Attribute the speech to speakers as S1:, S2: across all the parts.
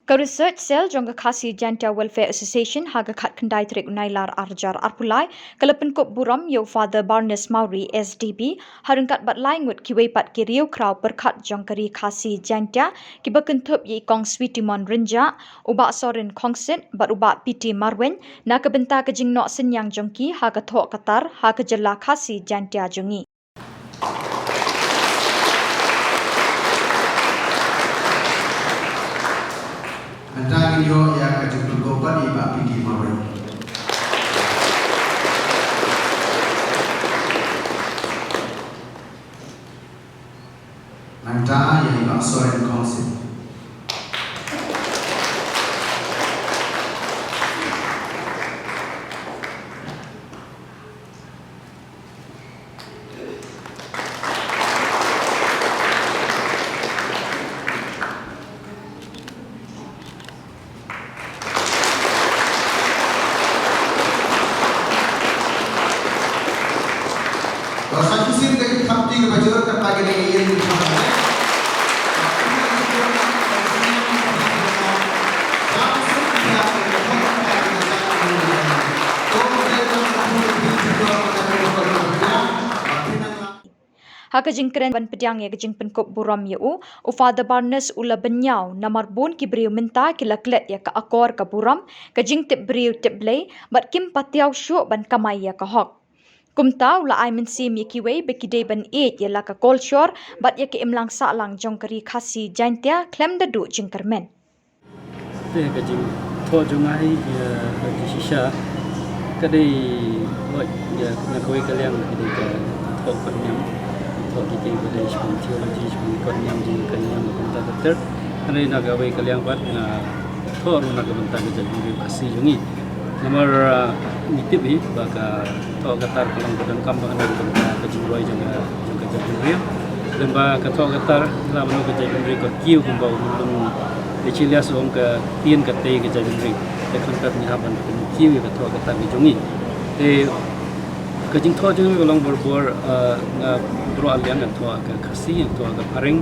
S1: Ka research cell jong Khasi Janta Welfare Association haga khat kendai trik nailar arjar arpulai kalapen kop buram yo Father Barnes Mauri SDB harungkat bat lai ngut kiwei pat kiriu krau perkhat jong kari Khasi Janta kiba kentup ye kong Switimon Renja uba sorin kongsit bat uba PT Marwen na kebenta kejing nok senyang jongki haga thok katar haga jela Khasi Janta jongi
S2: Antara yo yang kejutun korban iba PT Marwen. Antara yang iba soren kongsit. और साथ ही के खपती के बजरत का ताकि नहीं ये दिखाना है
S1: Haka jingkren ban pediang ya jing penkop buram ya u Father Barnes ula benyau namar bun ki beriu minta ki laklet ya ka akor ka buram ka jing tip beriu tip blay bat kim patiau syuk ban kamai ya ka hok kumta ula ai mensim ya ki wei beki day ban eight ya la ka kolshor bat ya ki imlang sa lang jong kari Khasi Jantia klem dadu jingkermen
S3: te ka jing tho jungai ya ki shisha kadai oi ya na koi kalian ki ka tho ko nyam tho ki ke kadai shpun theology shpun ko nyam jing ka nyam ko ta ter ane na ga wei kalian bat na tho ru na ga banta ga jing Khasi jungi nomor nitip hi baka tho gatar kalang badan kam ba na ka jing roi jang ka jing ri lemba ka tho gatar la mano ka jing ri ko kiu kum ba lum Chilia som ka tien ka te ke jajin ri te kan kat ni haban ko kiwi ka tho ka ta ni jongi te ka jing tho jing long bor bor nga bro alian ka tho ka Khasi tho ka paring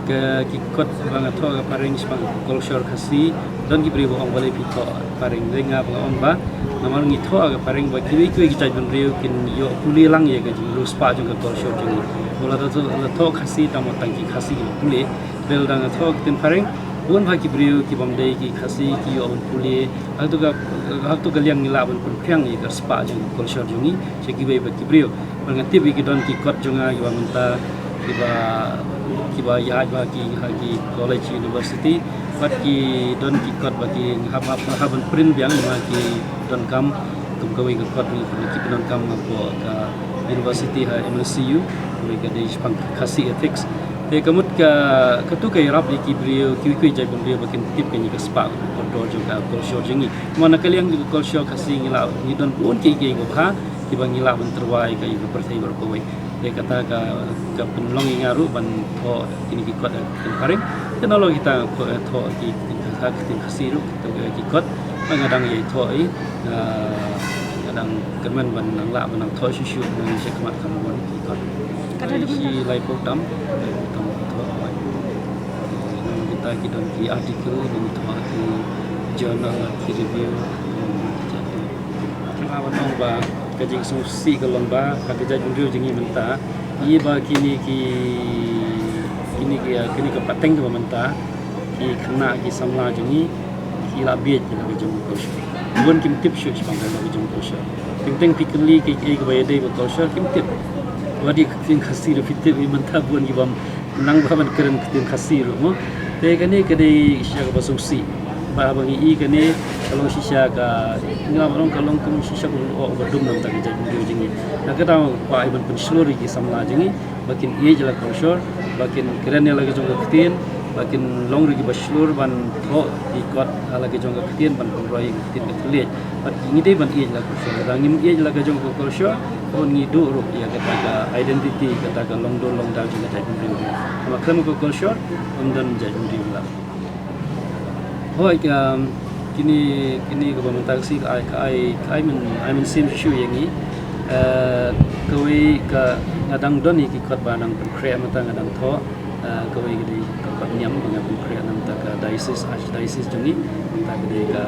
S3: ka ki kot bang tho ka paring spang culture Khasi don ki bri bo ong bale pi tho paring le nga ba ong ba namal ngi tho ka paring ba kiwi ki jajin ri kin yo kuli lang ye ka jing ru spa jing ka culture jing bola to tho Khasi ta mo tang ki Khasi ki kuli bel dang tho tin paring bukan bagi beriu ki bamdai ki Khasi ki yo puli hal tu kalian ngila ban perpiang i spa jeng culture jungi segi bai bagi beriu ngati bi ki don ki kot junga ki bamenta ki ba ya bagi hagi college university bat ki don ki kot bagi haban print biang ma ki don kam tum kawai ki kot ni ki don kam ko ka university ha MLCU we ga dei spang Khasi ethics te kamut ka katu kai rap di ki brio ki jai bun brio bakin tip kan ka spa kontrol juga culture jingi mana kalian juga culture Khasi ngila ni don pun ki go ha ki bang ngila ban terwai kai ko pertai ber ko wei te kata ka penlong ngaru ban tho ini ki kot kan paring kenalo kita ko tho ki hak tin Khasi ru to ki kot ngadang ye tho ai ngadang kemen ban nang la ban tho shu nang se kemat kamu ki kot si lai program kita don ki artikel dan ki journal ki review kena wanong ba kajing susi kalong ba kagja junju jingi menta i ba kini ka pateng ka menta ki kena ki samla jingi ki labit ki lagi jung ko bukan kim tip shu spang lagi jung ko teng pikli ki ek ba dei ba ko kim tip wadi tin Khasi ru fitir menta bukan ki bam nang ba man keren tin Khasi ru mo te kani kadai shisha ka basungsi ba bangi I kani kalau shisha ka ngam rong kalong kum shisha ko o badum nam tak jai video jingi nakata pa iban pun slori ki samla jingi bakin ye jala culture bakin keren ya lagi jong kitin bakin long ri ki baslur ban tho di kot lagi jong kitin ban roi kitin ka tulit bat ngi dei ban ye jala culture da ngim ye jala ka jong culture on ngi do ro ya kata ka identity kata ka long do long da jingi jai video ma krem ko culture dan jai video la hoi kini ko ba taksi ai min sim shu yangi kawai ka ngadang doni ki kot banang pen kre mata ngadang tho kawai gede kot nyam dengan pengkrian antara ke diocese archdiocese jungi antara gede ke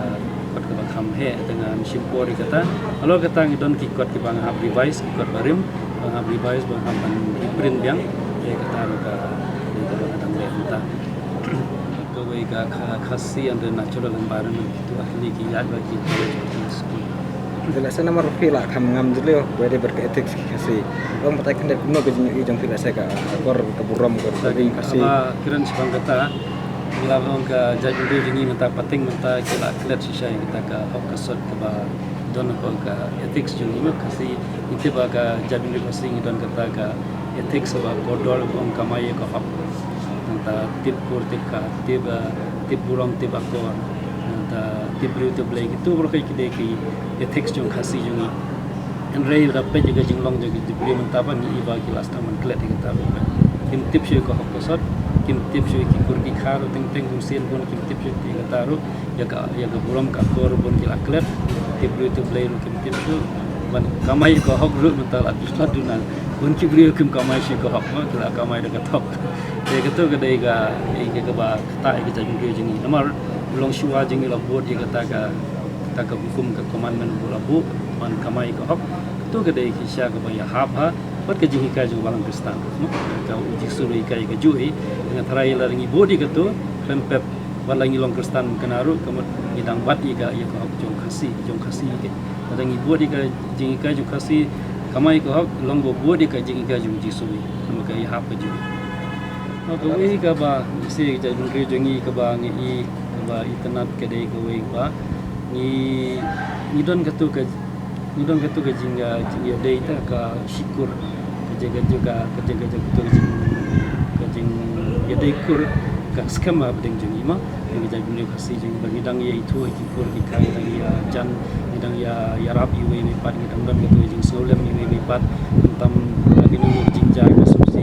S3: kot ke bakham he dengan simpor kata kalau kata ngidon ki kot ki bang hab revise kot barim bang hab revise bang hab reprint biang dia kata ka itu bang adang le entah kawai ga khasi and natural environment itu ahli ki yad bagi school
S4: Filasa nama Rufila kami ngam jelio, boleh berkeetik kasih. Orang bertanya dari kuno kejeng ijeng filasa ka, kor keburam kor lagi kasih.
S3: Apa kiran sebang kata, bila orang ke jadi dulu jengi minta penting minta kila klet sisa yang kita ke hok kesot ke ba don ko ke ethics jengi mak kasih itu ba ke jadi dulu kasih don kata ke ethics ba kodol orang kamai ke hok minta tip kur tip ka tip burong tip akor tip beliau tip lagi itu berkai kita ki ethics jong khasi jongi enrai rapai jaga jinglong jaga beliau mentapa ni iba kilas taman klet kita kim tip syu ko hokosot kim tip syu ki kurgi kharo teng humsin pun kim tip syu ti kataru yaga buram ka kor pun kila klet tip beliau tip lagi kim tip syu man kamai ko hok ru mental aduna pun ki beliau kim kamai syu ko hok ma kila kamai dekat hok dia kata kedai ga ke ba ta ke jadi jingi nomor long shua jingi la board dia kata ka hukum ke komandan bola bu man kamai ko hok tu kedai kisah ke ya ha pat ke jingi ka ju balang kristan ka uji suru ikai ke jui dengan tarai la ringi board dia kata pempep balangi long kristan kenaru kemat ngidang bat ika ya ko hok jong khasi ke ringi board dia jingi ka ju khasi kamai ko hok long board dia jingi ka ju uji suru maka ya ha pe ju kawai ka ba si jadi mungkin jengi ka ba ngi ba internet kedai kawai ba ni don katu ka jingga data ka syukur kerja juga jing ya dai kur ka skema bedeng jengi ma ni jadi beli kasih jing bagi dang ye itu ikur dikai dang ya jan dang ya rap iwe me pat ni dang don katu jing solam iwe me pat entam lagi ni jing jai ka subsi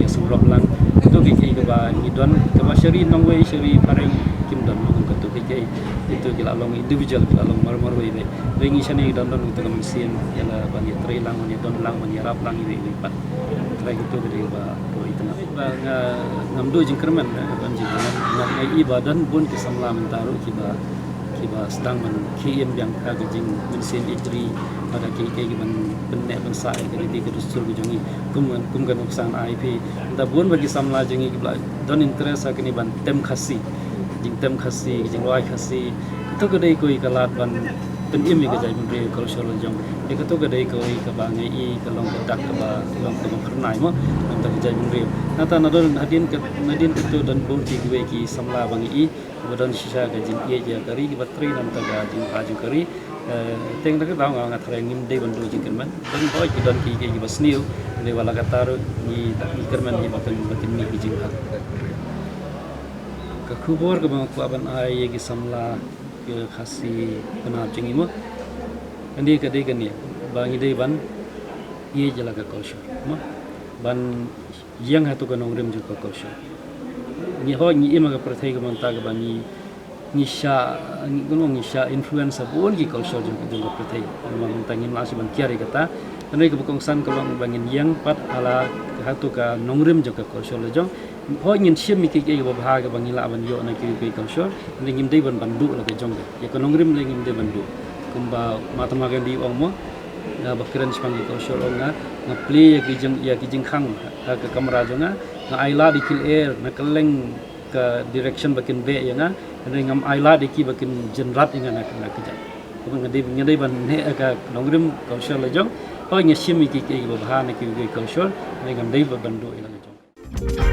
S3: ya semroh lang itu kiki ke ba ngidon ke ba syari nongwei syari pareng kim don long ke tu kiki itu kila long individual kila long mar wei be wengi shani don don kita mesin yala ban ya trei lang ya don lang ya rap lang iwe pat trai itu ke ba to itu ba ngamdo jing kerman ban jing ngai ibadan pun ke samla mentaru kiba sedang men kien yang ka jing mesin itri pada kiki ban benek bensai jadi di kedusur jongi kum kan uksang IP da bun bagi samla jengi don interest akini ban tem khasi jing loi khasi to kedai koi kalat ban pen imi ke jai bun cultural jong e to kedai koi ka ba ngai i ka long dak ka ba long ka khernai mo ta jai bun nata nadon hadin ke to dan bun ti gue ki samla bangi i badan sisa ka jing ye ja kari ki batri nam ta ga jing aju kari teng tak tahu ngat rengim dei bandu jingkerman dan boy kidan ki basniu le wala katar ni kerman ni batin ni jing hak ka khubor ka bang kuaban ai ye ki samla ke khasi kana jingi mo andi ka dei kan ye bangi dei ban ye jala ka kosho mo ban yang hatu ka nongrim ju ka kosho ni ho ni ima ka prathai ka manta ka bani nisha influencer pun ki culture juga pertai memang tangin masih bangkiari kata karena ke bukongsan kalau bangin yang pat ala hatu ka nongrim juga culture lejong ho ngin sim mi ki ke bahag bangila ban yo na ki culture ngim dei ban bandu la ke jong ya ka nongrim ngim dei bandu kumba matamagan di ongmo na bakran spang ki culture onga na play ya ki jing khang ka kamera jonga na aila di kil air na keleng ke direction bakin be ya nga ngam aila diki bakin jenrat dengan nak kerja ko ngade ban ne ka nongrim culture lejong ho ngesim ki bahana ki culture ngam dei bandu ila lejong